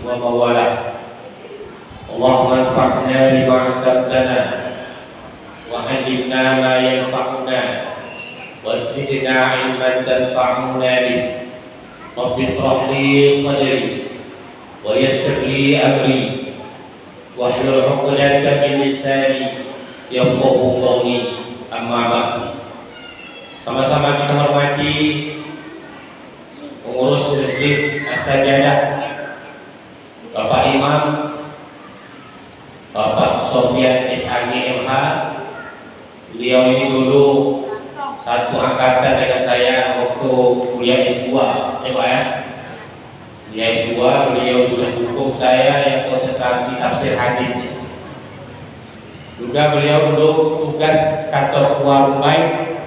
ومن والاه. اللهم انفعنا بما علمتنا وعلمنا ما ينفعنا وزدنا علما تنفعنا به. رب اشرح لي صدري ويسر لي امري واحلل عقدة من لساني yafqahu qawli. Amma ba'd. Sama-sama kita hormati pengurus Masjid As-Sajadah, Bapak Imam Bapak Sofyan SAG MH. Beliau ini dulu satu angkatan dengan saya waktu kuliah S2, ya Pak ya. Kuliah S2, beliau jurusan hukum, saya yang konsentrasi tafsir hadis. Juga beliau dulu tugas kantor Warung Baik,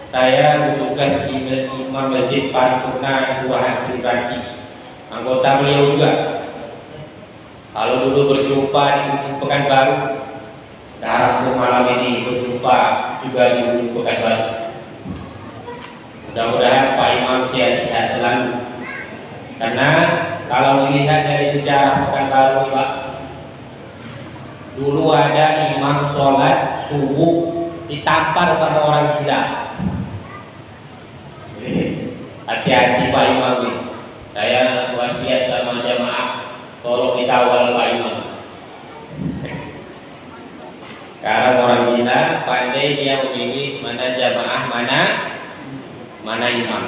saya bertugas di Imam Masjid Paripurna Kelurahan Sribati. Anggota beliau juga. Kalau dulu berjumpa di ujung Pekanbaru, sekarang ke malam ini berjumpa juga di ujung Pekanbaru. Mudah-mudahan Pak Imam sehat-sehat selalu. Karena kalau melihat dari sejarah Pekanbaru, Pak, dulu ada imam sholat subuh ditampar sama orang gila. Hati-hati Pak Imam ini. Saya wasiat sama jamaah, tolong dikawal Pak Imam. Sekarang orang gila pandai dia memilih mana jamaah, mana imam.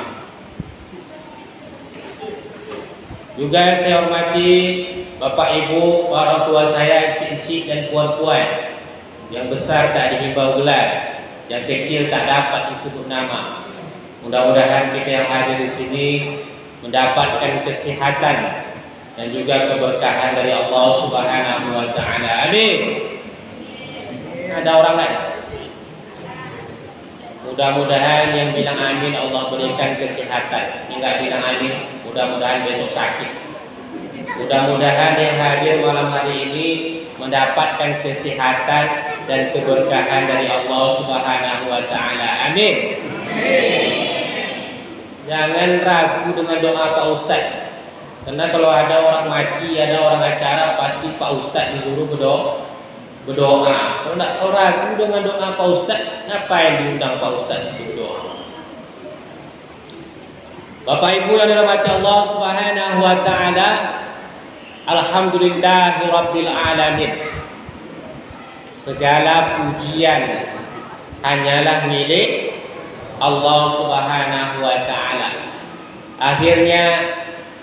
Juga saya hormati Bapak Ibu, orang tua saya, cik-cik dan puan-puan. Yang besar tak dihimbau gelar, yang kecil tak dapat disebut nama. Mudah-mudahan kita yang hadir di sini mendapatkan kesehatan dan juga keberkahan dari Allah Subhanahu wa taala. Amin. Ada orang lain? Mudah-mudahan yang bilang amin Allah berikan kesehatan. Yang enggak bilang amin, mudah-mudahan besok sakit. Mudah-mudahan yang hadir malam hari ini mendapatkan kesehatan dan keberkahan dari Allah Subhanahu wa taala. Amin. Jangan ragu dengan doa Pak Ustaz. Karena kalau ada orang mati, ada orang acara, pasti Pak Ustaz disuruh berdoa. Kalau tidak ragu dengan doa Pak Ustaz, ngapain diundang Pak Ustaz untuk berdoa? Bapak Ibu yang dirahmati Allah Subhanahu wa taala, alhamdulillahirabbil alamin. Segala pujian hanyalah milik Allah Subhanahu wa taala. Akhirnya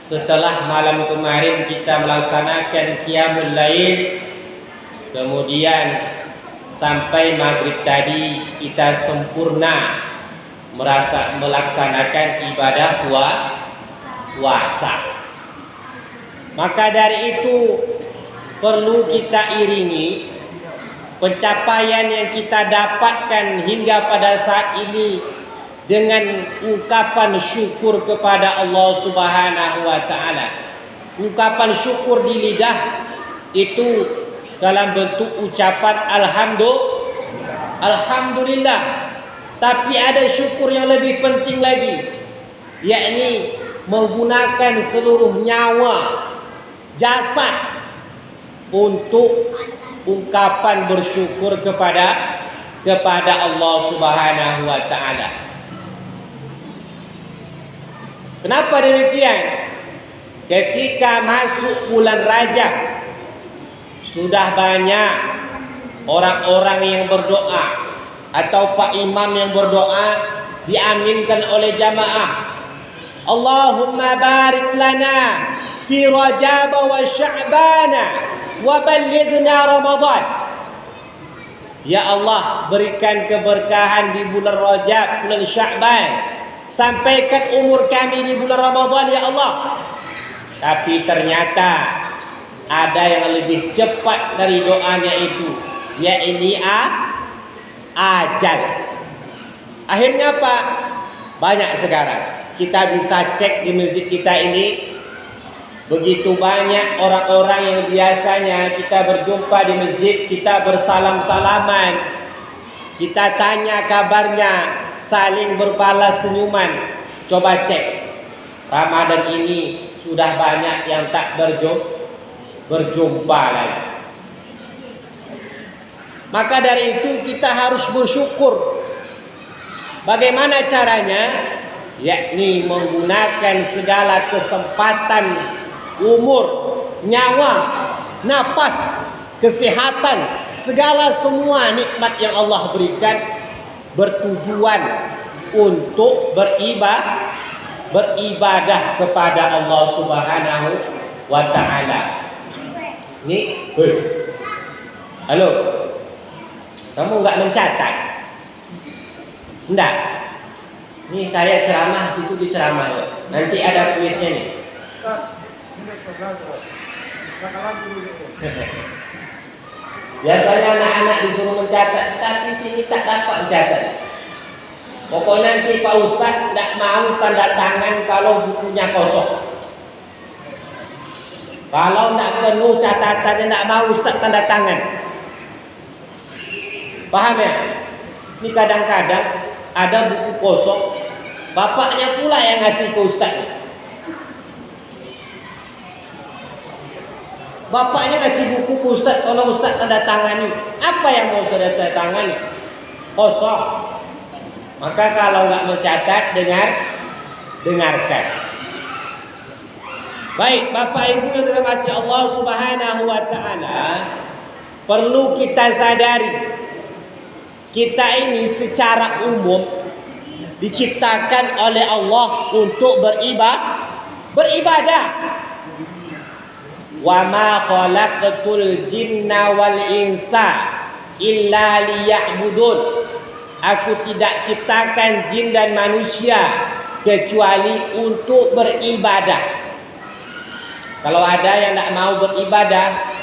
setelah malam kemarin kita melaksanakan qiyamul lail, kemudian sampai maghrib tadi kita sempurna melaksanakan ibadah puasa. Maka dari itu perlu kita iringi pencapaian yang kita dapatkan hingga pada saat ini dengan ungkapan syukur kepada Allah Subhanahu wa taala. Ungkapan syukur di lidah itu dalam bentuk ucapan alhamdulillah. Tapi ada syukur yang lebih penting lagi, yakni menggunakan seluruh nyawa, jasad untuk ungkapan bersyukur kepada Allah Subhanahu wa taala. Kenapa demikian? Ketika masuk bulan Rajab, sudah banyak orang-orang yang berdoa atau Pak Imam yang berdoa diaminkan oleh jamaah. Allahumma barik lana fi Rajab wa Sya'ban wa ballighna Ramadan. Ya Allah, berikan keberkahan di bulan Rajab, bulan Sya'ban. Sampaikan umur kami di bulan Ramadan ya Allah. Tapi ternyata ada yang lebih cepat dari doanya itu, yakni ajal. Akhirnya apa? Banyak sekarang. Kita bisa cek di masjid kita ini, begitu banyak orang-orang yang biasanya kita berjumpa di masjid, kita bersalam-salaman, kita tanya kabarnya, saling berbalas senyuman. Coba cek, Ramadan ini sudah banyak yang tak berjumpa lagi. Maka dari itu kita harus bersyukur. Bagaimana caranya? Yakni menggunakan segala kesempatan, umur, nyawa, napas, kesehatan, segala semua nikmat yang Allah berikan bertujuan untuk beribadah kepada Allah Subhanahu wa ta'ala. Ni, halo, kamu enggak mencatat? Enggak. Ini saya ceramah, situ diceramah. Nanti ada kuisnya nih. Biasanya anak-anak disuruh mencatat, tapi sini tak dapat mencatat. Pokoknya nanti Pak Ustadz tidak mau tanda tangan kalau bukunya kosong. Kalau tidak penuh catatannya, tidak mau Ustadz tanda tangan. Paham ya? Ini kadang-kadang ada buku kosong, bapaknya pula yang ngasih ke Ustadz. Bapaknya kasih buku ke Ustadz, tolong Ustadz tanda tangani. Apa yang mau saya tanda tangani? Kosong. Maka kalau nggak mencatat, dengarkan. Baik, Bapak Ibu yang dirahmati Allah Subhanahu wa ta'ala, perlu kita sadari, kita ini secara umum diciptakan oleh Allah untuk beribadah. Wa ma khalaqatul jinna wal insa illa liya'budun. Aku tidak ciptakan jin dan manusia kecuali untuk beribadah. Kalau ada yang tak mau beribadah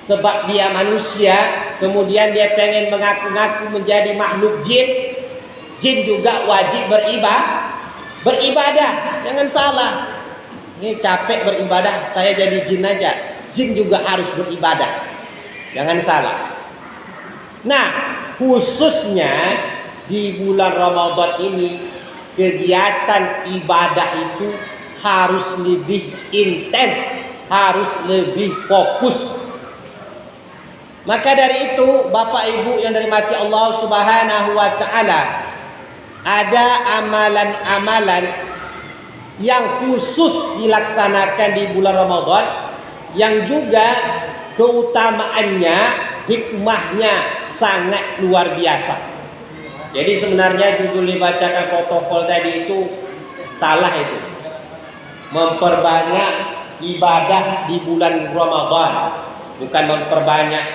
sebab dia manusia, kemudian dia pengen mengaku-ngaku menjadi makhluk jin, jin juga wajib beribadah. Jangan salah. Ini capek beribadah, saya jadi jin aja. Jin juga harus beribadah. Jangan salah. Nah, khususnya di bulan Ramadan ini, kegiatan ibadah itu harus lebih intens, harus lebih fokus. Maka dari itu, Bapak Ibu yang dirahmati Allah Subhanahu wa ta'ala, ada amalan-amalan yang khusus dilaksanakan di bulan Ramadan, yang juga keutamaannya, hikmahnya sangat luar biasa. Jadi sebenarnya judul dibacakan protokol tadi itu salah itu. Memperbanyak ibadah di bulan Ramadan, bukan memperbanyak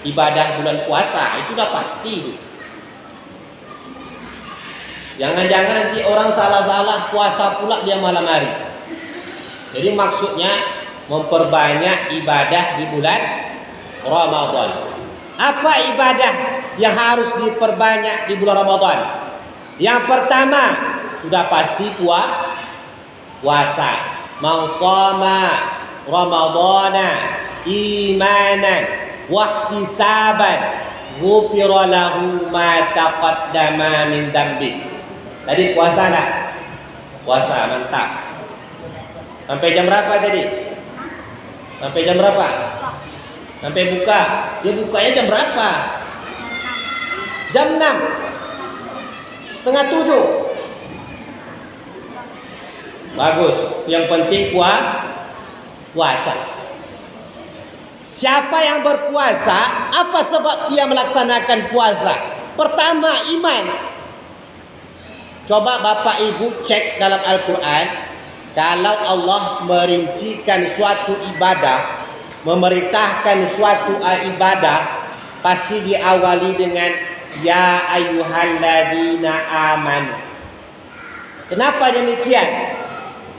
ibadah bulan puasa. Itu udah pasti itu. Jangan-jangan nanti orang salah-salah puasa pula dia malam hari. Jadi maksudnya memperbanyak ibadah di bulan Ramadan. Apa ibadah yang harus diperbanyak di bulan Ramadan? Yang pertama, sudah pasti puasa. Man shoma Ramadana imanan wa ihtisaban ghufira lahu ma taqaddama min dambi. Tadi puasa enggak? Puasa, mantap. Sampai jam berapa tadi? Sampai jam berapa? Sampai buka. Dia bukanya jam berapa? Jam 6. Setengah 7. Bagus. Yang penting puasa. Siapa yang berpuasa, apa sebab dia melaksanakan puasa? Pertama, iman. Coba Bapak Ibu cek dalam Al-Quran, kalau Allah merincikan suatu ibadah, memerintahkan suatu ibadah, pasti diawali dengan ya ayyuhalladzina amanu. Kenapa demikian?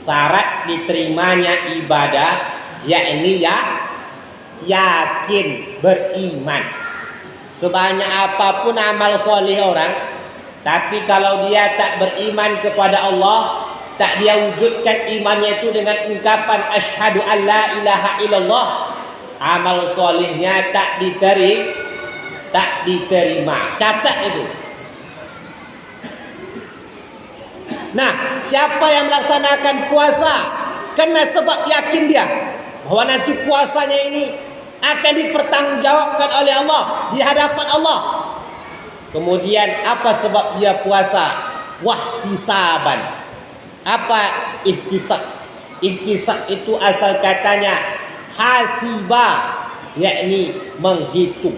Syarat diterimanya ibadah yakni yakin, beriman. Sebanyak apapun amal soleh orang, tapi kalau dia tak beriman kepada Allah, tak dia wujudkan imannya itu dengan ungkapan asyhadu an la ilaha illallah, amal solehnya tak diterima. Catat itu. Nah, siapa yang melaksanakan puasa, Karena sebab yakin dia bahwa nanti puasanya ini akan dipertanggungjawabkan oleh Allah di hadapan Allah. Kemudian apa sebab dia puasa? Wahtisaban. Apa ihtisab? Ihtisab itu asal katanya hasiba, yakni menghitung.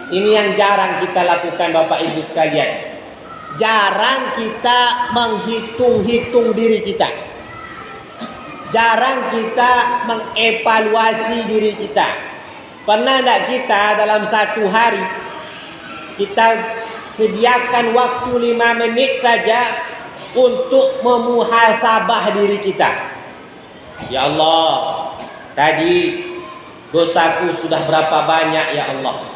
Ini yang jarang kita lakukan Bapak Ibu sekalian. Jarang kita menghitung-hitung diri kita. Jarang kita mengevaluasi diri kita. Pernah tidak kita dalam satu hari kita sediakan waktu 5 menit saja untuk memuhasabah diri kita? Ya Allah, tadi dosaku sudah berapa banyak ya Allah?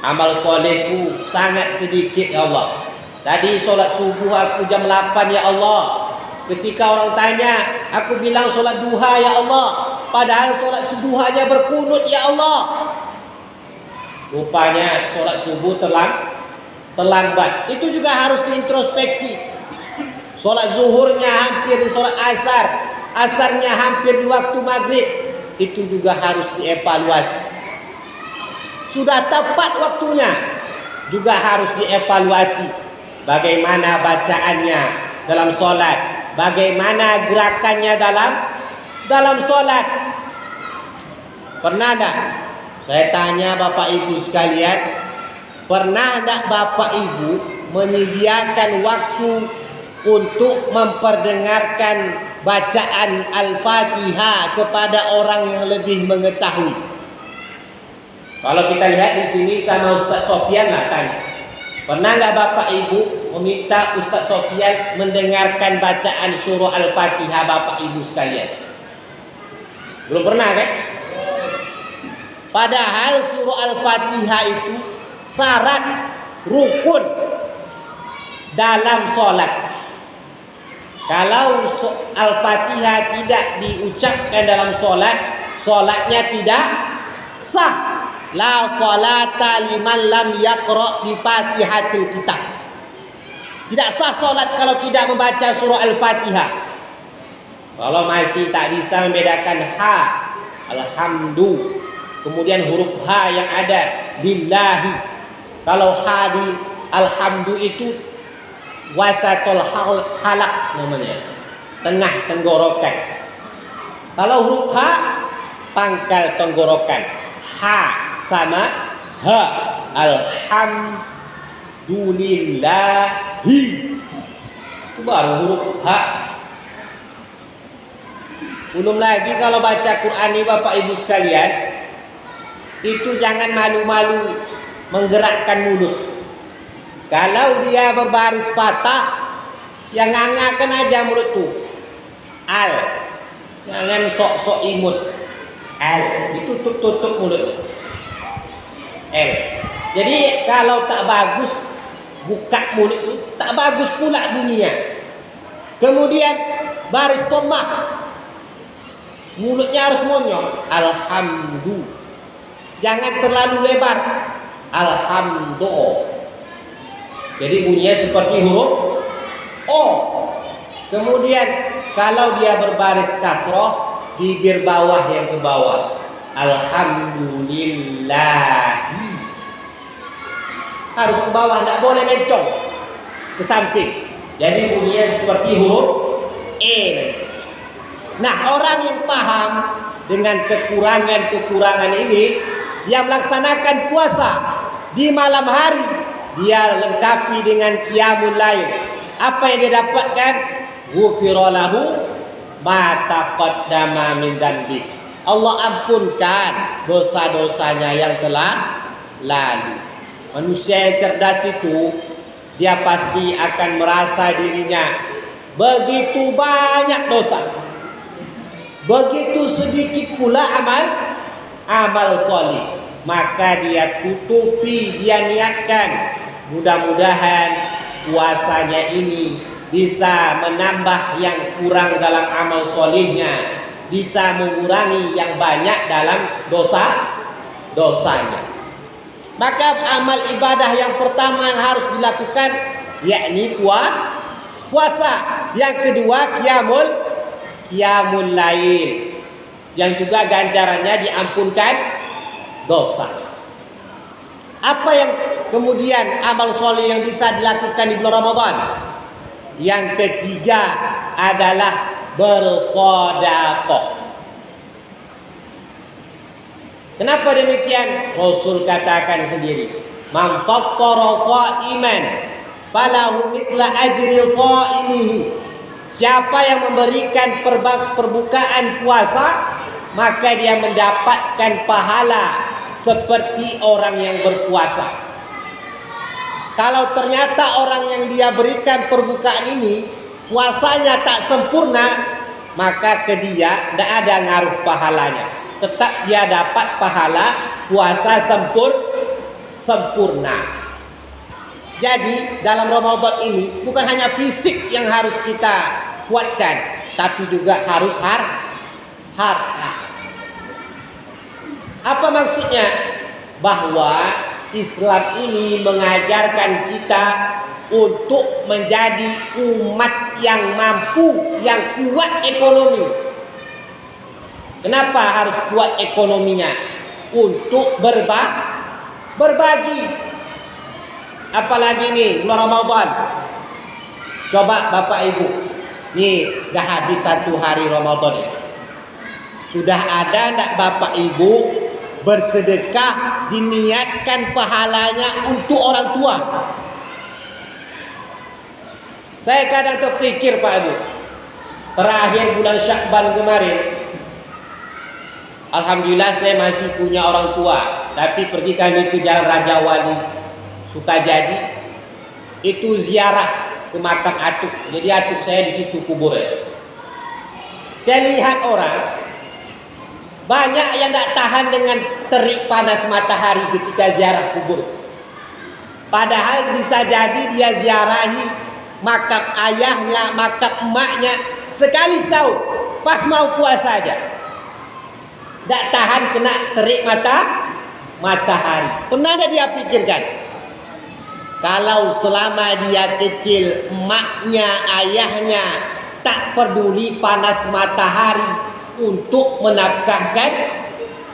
Amal solehku sangat sedikit ya Allah. Tadi solat subuh aku jam 8 ya Allah. Ketika orang tanya, aku bilang solat duha ya Allah. Padahal solat subuh hanya berkunut ya Allah. Rupanya solat subuh terlambat. Itu juga harus diintrospeksi. Solat zuhurnya hampir di solat asar. Asarnya hampir di waktu maghrib. Itu juga harus dievaluasi. Sudah tepat waktunya, juga harus dievaluasi. Bagaimana bacaannya dalam solat, bagaimana gerakannya dalam solat. Pernah tak saya tanya Bapak Ibu sekalian, pernah tak Bapak Ibu menyediakan waktu untuk memperdengarkan bacaan Al-Fatihah kepada orang yang lebih mengetahui? Kalau kita lihat di sini sama Ustaz Sofyan lah tanya. Pernah nggak Bapak Ibu meminta Ustaz Sofyan mendengarkan bacaan surah Al-Fatihah Bapak Ibu sekalian? Belum pernah kan? Padahal surah Al-Fatihah itu syarat rukun dalam sholat. Kalau Al-Fatihah tidak diucapkan dalam sholat, sholatnya tidak sah. La salata liman lam yaqra bi Fatihatil Kitab. Tidak sah solat kalau tidak membaca surah Al-Fatihah. Kalau masih tak bisa membedakan ha, alhamdu, kemudian huruf ha yang ada billahi. Kalau ha di alhamdu itu wasatul halak namanya, tengah tenggorokan. Kalau huruf ha pangkal tenggorokan. Ha sama ha, alhamdulillahi, itu baru huruf ha. Belum lagi kalau baca Quran ini Bapak Ibu sekalian, itu jangan malu-malu menggerakkan mulut. Kalau dia berbaris patah, yang ngangakan aja mulut tuh. Al, jangan sok-sok imut. L, itu tutup mulut. L. Jadi kalau tak bagus buka mulut itu, tak bagus pula bunyinya. Kemudian baris tomah, mulutnya harus monyong. Alhamdulillah. Jangan terlalu lebar. Alhamdulillah. Jadi bunyinya seperti huruf O. Kemudian kalau dia berbaris kasroh, bibir bawah yang ke bawah. Alhamdulillahi. Harus ke bawah, tidak boleh mencong ke samping. Jadi bunyinya seperti huruf E. Nah, orang yang paham dengan kekurangan-kekurangan ini, dia melaksanakan puasa di malam hari, dia lengkapi dengan qiyamul lail. Apa yang dia dapatkan? Ghufira lahu ma taqaddama min dzanbi. Allah ampunkan dosa-dosanya yang telah lalu. Manusia yang cerdas itu, dia pasti akan merasa dirinya begitu banyak dosa, begitu sedikit pula amal soleh. Maka dia tutupi, dia niatkan, mudah-mudahan puasanya ini bisa menambah yang kurang dalam amal solehnya, bisa mengurangi yang banyak dalam dosanya. Maka amal ibadah yang pertama yang harus dilakukan yakni puasa. Yang kedua qiyamul qiyamul lail, yang juga ganjarannya diampunkan dosa. Apa yang kemudian amal soleh yang bisa dilakukan di bulan Ramadan? Yang ketiga adalah bersedekah. Kenapa demikian? Rasul katakan sendiri, man fattara sha'iman falahu mithla ajri sha'imihi. Siapa yang memberikan perbukaan puasa, maka dia mendapatkan pahala seperti orang yang berpuasa. Kalau ternyata orang yang dia berikan perbukaan ini puasanya tak sempurna, maka ke dia tidak ada ngaruh pahalanya. Tetap dia dapat pahala puasa sempurna. Jadi dalam Ramadan ini bukan hanya fisik yang harus kita kuatkan, tapi juga harus harta. Apa maksudnya? Bahwa Islam ini mengajarkan kita untuk menjadi umat yang mampu, yang kuat ekonomi. Kenapa harus kuat ekonominya? Untuk berbagi. Apalagi nih bulan Ramadan. Coba Bapak Ibu, nih dah habis 1 hari Ramadan ini. Sudah ada enggak Bapak Ibu bersedekah diniatkan pahalanya untuk orang tua? Saya kadang terpikir Pak Ibu, terakhir bulan Syakban kemarin, alhamdulillah saya masih punya orang tua, tapi pergi kami ke Jalan Raja Wali Sukajadi, itu ziarah ke makam atuk. Jadi atuk saya di situ kuburnya. Saya lihat orang banyak yang tidak tahan dengan terik panas matahari ketika ziarah kubur. Padahal bisa jadi dia ziarahi makam ayahnya, makam emaknya sekali setahun, pas mau puasa aja. Tidak tahan kena terik matahari. Pernah ada dia pikirkan? Kalau selama dia kecil, emaknya, ayahnya tak peduli panas matahari untuk menafkahkan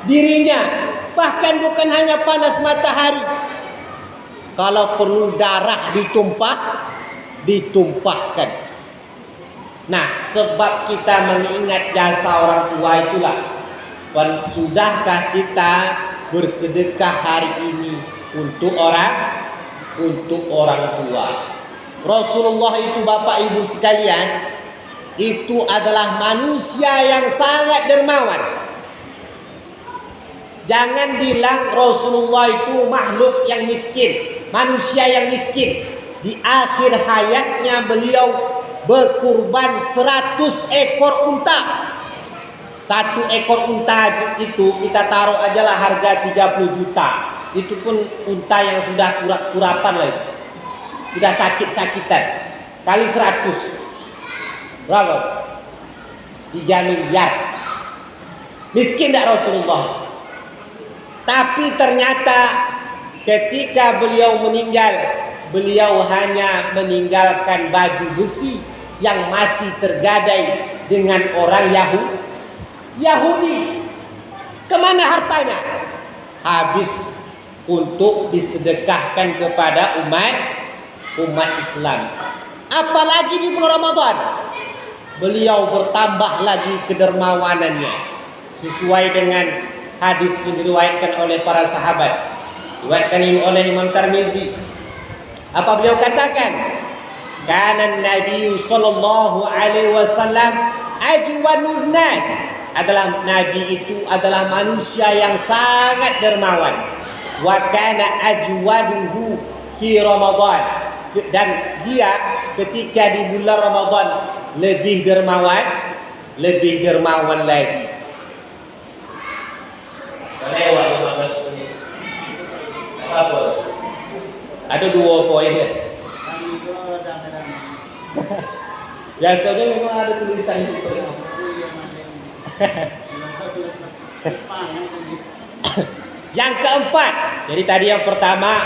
dirinya, bahkan bukan hanya panas matahari, kalau perlu darah ditumpahkan. Nah, sebab kita mengingat jasa orang tua itulah, sudahkah kita bersedekah hari ini untuk orang tua? Rasulullah itu Bapak Ibu sekalian, itu adalah manusia yang sangat dermawan. Jangan bilang Rasulullah itu makhluk yang miskin, manusia yang miskin. Di akhir hayatnya beliau berkurban 100 ekor unta. 1 ekor unta itu kita taruh ajalah harga 30 juta. Itu pun unta yang sudah kurapan lah itu. Sudah sakit-sakitan. Kali 100. Berapa? 3 miliar. Miskin tak Rasulullah? Tapi ternyata ketika beliau meninggal, beliau hanya meninggalkan baju besi yang masih tergadai dengan orang Yahudi. Kemana hartanya? Habis untuk disedekahkan kepada umat Islam. Apalagi di bulan Ramadan, beliau bertambah lagi kedermawanannya sesuai dengan hadis yang diriwayatkan oleh para sahabat, diriwayatkan oleh Imam Tirmizi. Apa beliau katakan? Kana Nabi sallallahu alaihi wasallam ajwanun nas. Adalah Nabi itu adalah manusia yang sangat dermawan. Wa kana ajwaduhu fi Ramadan. Dan dia ketika di bulan Ramadan lebih dermawan lagi. Lewat 15 menit. Apa? Ada 2 poin ya. Biasanya memang ada tulisan itu. Yang keempat, jadi tadi yang pertama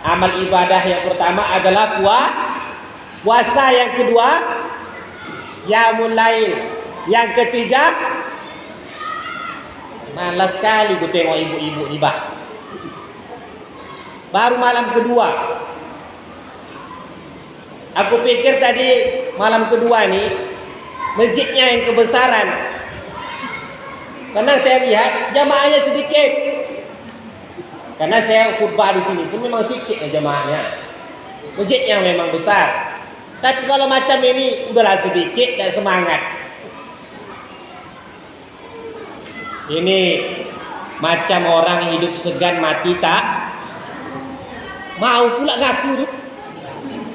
amal ibadah yang pertama adalah puasa, yang kedua qiyamul lail, Yang ketiga, malas sekali gue tengok ibu-ibu nih bah. Baru malam kedua. Aku pikir tadi malam kedua nih masjidnya yang kebesaran. Karena saya lihat jamaahnya sedikit. Karena saya khutbah di sini pun memang sedikit jamaahnya. Masjidnya memang besar. Tapi kalau macam ini udahlah sedikit dan semangat. Ini macam orang hidup segan mati tak mau pula ngaku tu.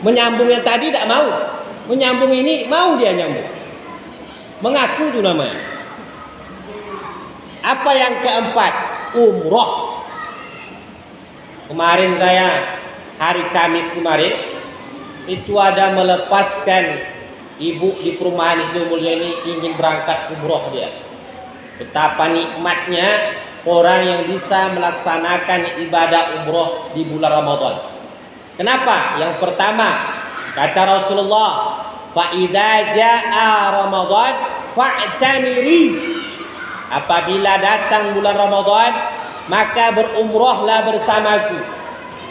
Menyambung yang tadi tak mau. Menyambung ini mau dia nyambung. Mengaku tu namanya. Apa yang keempat? Umroh. Kemarin saya hari Kamis kemarin itu ada melepaskan ibu di perumahan Ibnu Mulia ini ingin berangkat umroh dia. Betapa nikmatnya orang yang bisa melaksanakan ibadah umroh di bulan Ramadan. Kenapa? Yang pertama, kata Rasulullah, fa idza jaa Ramadan fa'tamiri. Apabila datang bulan Ramadan, maka berumrohlah bersamaku.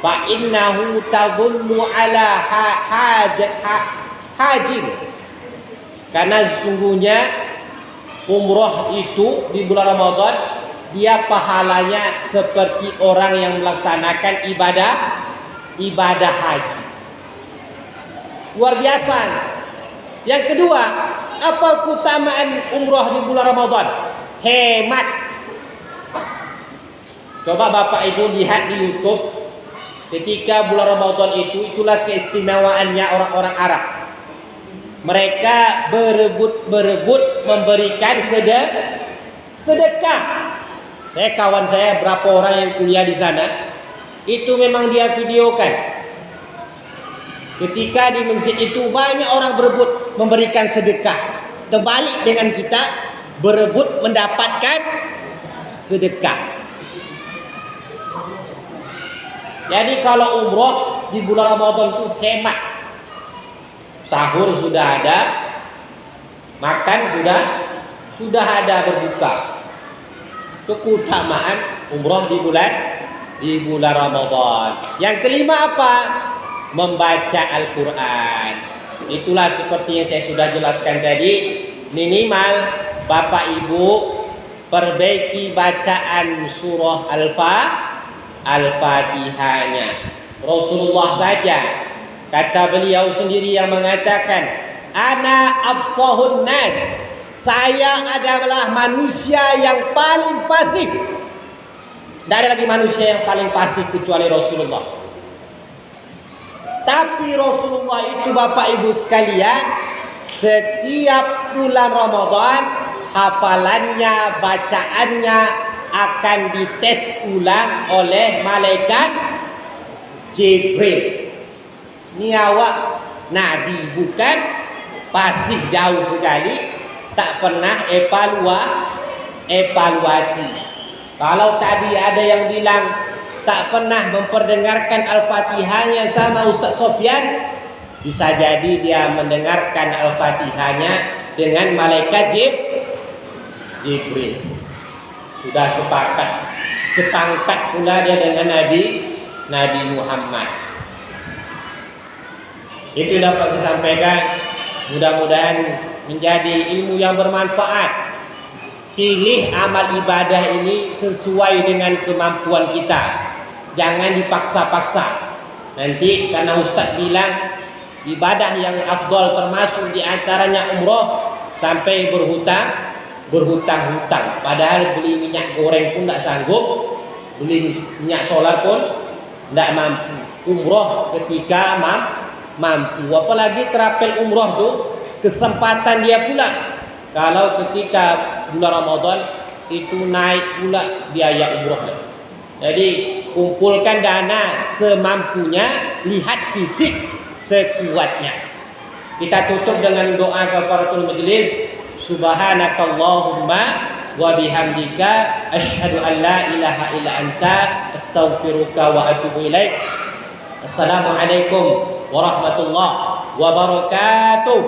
Fa innahu tadullu ala hajin. Karena sesungguhnya umroh itu di bulan Ramadan dia pahalanya seperti orang yang melaksanakan ibadah haji. Luar biasa. Yang kedua, apa keutamaan umroh di bulan Ramadan? Hemat. Coba Bapak Ibu lihat di YouTube ketika bulan Ramadan itu, itulah keistimewaannya orang-orang Arab. Mereka berebut memberikan sedekah. Saya kawan saya berapa orang yang kuliah di sana, itu memang dia videokan. Ketika di masjid itu banyak orang berebut memberikan sedekah. Terbalik dengan kita berebut mendapatkan sedekah. Jadi kalau umroh di bulan Ramadan itu hemat. Sahur sudah ada, makan sudah ada, berbuka. Itu keutamaan umroh di bulan Ramadan. Yang kelima apa? Membaca Al-Quran. Itulah seperti yang saya sudah jelaskan tadi. Minimal Bapak Ibu perbaiki bacaan surah Al-Fatihahnya. Rasulullah saja, kata beliau sendiri yang mengatakan, ana afsahun nas, saya adalah manusia yang paling fasih. Tidak ada lagi manusia yang paling fasih kecuali Rasulullah. Tapi Rasulullah itu Bapak Ibu sekalian, setiap bulan Ramadan hafalannya, bacaannya akan dites ulang oleh malaikat Jibril. Ini awak Nabi bukan, pasti jauh sekali, tak pernah evaluasi. Kalau tadi ada yang bilang tak pernah memperdengarkan Al-Fatihahnya sama Ustaz Sofyan, bisa jadi dia mendengarkan Al-Fatihahnya dengan malaikat Jibril. Sudah sepangkat pula dia dengan Nabi Muhammad. Itu dapat saya sampaikan. Mudah-mudahan menjadi ilmu yang bermanfaat. Pilih amal ibadah ini sesuai dengan kemampuan kita. Jangan dipaksa-paksa. Nanti karena Ustaz bilang ibadah yang afdal termasuk diantaranya umroh, sampai berhutang-hutang. Padahal beli minyak goreng pun tidak sanggup, beli minyak solar pun tidak mampu. Umroh ketika mampu, apalagi terapel umroh tuh kesempatan dia pula. Kalau ketika bulan Ramadan itu naik pula biaya umrohnya. Jadi kumpulkan dana semampunya, lihat fisik sekuatnya. Kita tutup dengan doa kafaratul majlis. Subhanakallahumma wa bihamdika asyhadu an la ilaha illa anta astaghfiruka wa atubu ilaik. Assalamualaikum warahmatullahi wabarakatuh.